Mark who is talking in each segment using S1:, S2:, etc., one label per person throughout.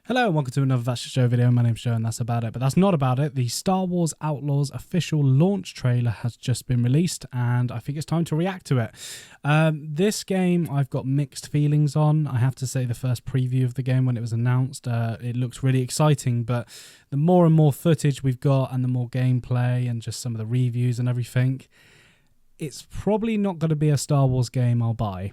S1: Hello and welcome to another That's Just Joe video. My name's Joe and that's about it. But that's not about it. The Star Wars Outlaws official launch trailer has just been released and I think it's time to react to it. This game I've got mixed feelings on. I have to say the first preview of the game when it was announced, it looks really exciting, but the more and more footage we've got and the more gameplay and just some of the reviews and everything, it's probably not going to be a Star Wars game I'll buy.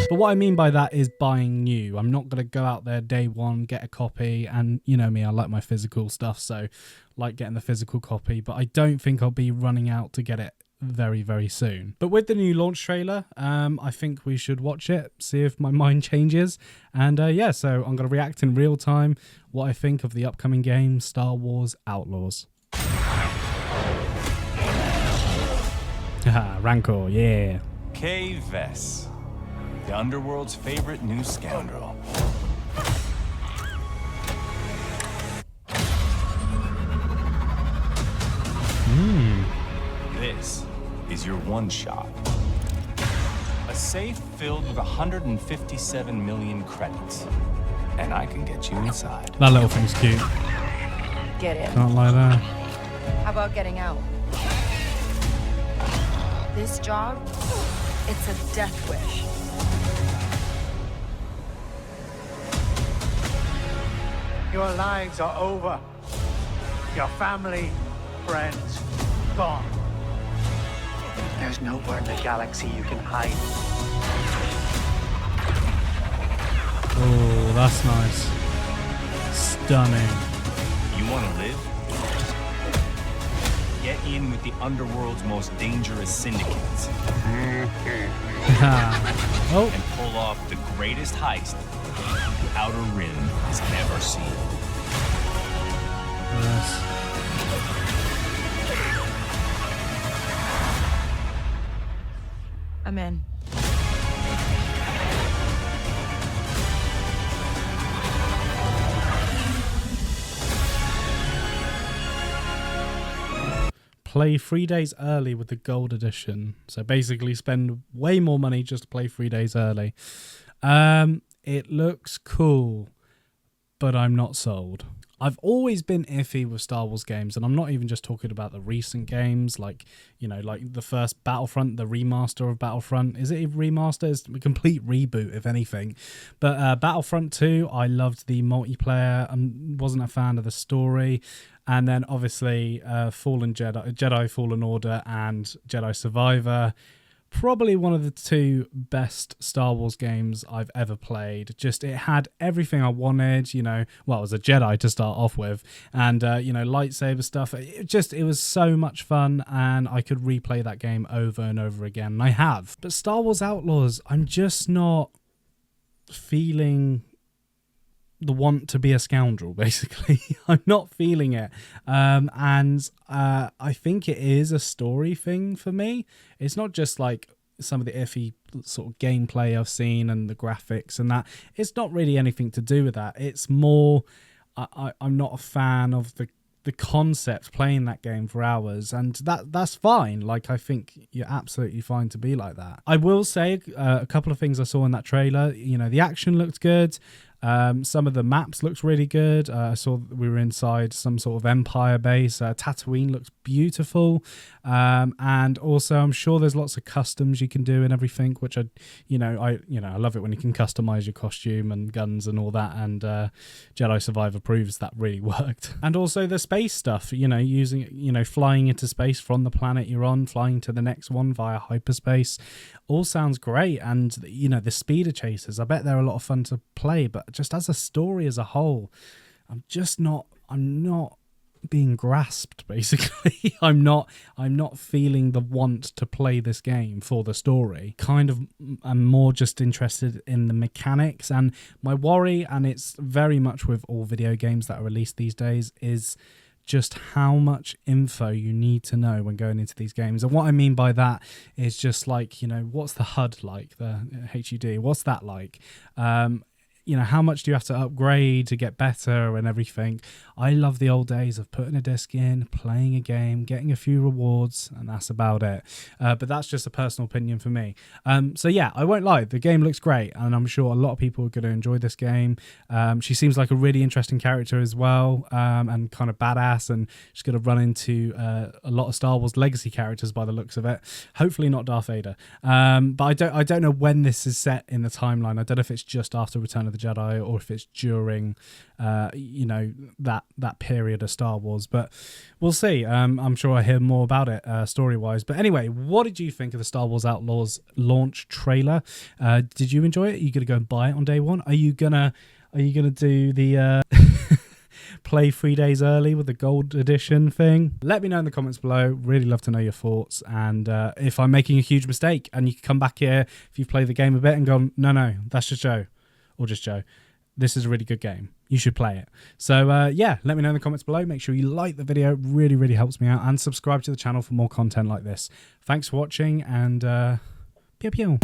S1: But what I mean by that is buying new. I'm not going to go out there day one, get a copy, and you know me, I like my physical stuff, so I like getting the physical copy, but I don't think I'll be running out to get it very, very soon. But with the new launch trailer, I think we should watch it, see if my mind changes, and yeah, so I'm going to react in real time what I think of the upcoming game, Star Wars Outlaws. Rancor, yeah.
S2: Kay Vess, the underworld's favorite new scoundrel. This is your one shot. A safe filled with 157 million credits. And I can get you inside.
S1: That little thing's cute.
S3: Get in.
S1: Can't lie there.
S3: How about getting out? This job, it's a death wish.
S4: Your lives are over. Your family, friends, gone. There's nowhere in the galaxy you can hide.
S1: Oh, that's nice. Stunning.
S2: You want to live? Get in with the underworld's most dangerous syndicates.
S1: Oh.
S2: And pull off the greatest heist the Outer Rim has ever seen.
S1: Yes.
S3: I'm in.
S1: Play 3 days early with the gold edition. So basically spend way more money just to play 3 days early. It looks cool, but I'm not sold. I've always been iffy with Star Wars games, and I'm not even just talking about the recent games, like, you know, like the first Battlefront, the remaster of Battlefront. Is it a remaster? It's a complete reboot, if anything. But Battlefront 2, I loved the multiplayer. I wasn't a fan of the story. And then obviously Jedi Fallen Order and Jedi Survivor. Probably one of the two best Star Wars games I've ever played. Just, it had everything I wanted, you know, well, it was a Jedi to start off with, and, you know, lightsaber stuff. It was so much fun, and I could replay that game over and over again, and I have. But Star Wars Outlaws, I'm just not feeling the want to be a scoundrel, basically. I'm not feeling it. I think it is a story thing for me. It's not just like some of the iffy sort of gameplay I've seen and the graphics and that. It's not really anything to do with that. It's more, I'm not a fan of the concept playing that game for hours, and that's fine. Like, I think you're absolutely fine to be like that. I will say a couple of things I saw in that trailer. You know, the action looked good. Some of the maps looked really good. I saw that we were inside some sort of Empire base. Tatooine looks beautiful. And also I'm sure there's lots of customs you can do and everything, which I love it when you can customize your costume and guns and all that. And Jedi Survivor proves that really worked. And also the space stuff, you know, flying into space from the planet you're on, flying to the next one via hyperspace, all sounds great. And, you know, the speeder chasers, I bet they're a lot of fun to play, but just as a story as a whole, I'm not being grasped, basically. I'm not feeling the want to play this game for the story. Kind of, I'm more just interested in the mechanics, and my worry, and it's very much with all video games that are released these days, is just how much info you need to know when going into these games. And what I mean by that is just like, you know, what's the HUD like, the HUD, what's that like? You know, how much do you have to upgrade to get better and everything? I love the old days of putting a disc in, playing a game, getting a few rewards, and that's about it. But that's just a personal opinion for me. So yeah, I won't lie, the game looks great, and I'm sure a lot of people are going to enjoy this game. She seems like a really interesting character as well, and kind of badass, and she's going to run into a lot of Star Wars legacy characters by the looks of it. Hopefully not Darth Vader. But I don't know when this is set in the timeline. I don't know if it's just after Return of the Jedi or if it's during that period of Star Wars, but we'll see. I'm sure I hear more about it story wise. But anyway, what did you think of the Star Wars Outlaws launch trailer? Did you enjoy it? Are you gonna go and buy it on day one? Are you gonna do the play 3 days early with the gold edition thing? Let me know in the comments below. Really love to know your thoughts, and if I'm making a huge mistake, and you can come back here if you've played the game a bit and gone, no, that's just Joe, or just Joe, this is a really good game, you should play it. So yeah, let me know in the comments below. Make sure you like the video, it really helps me out, and subscribe to the channel for more content like this. Thanks for watching, and pew pew.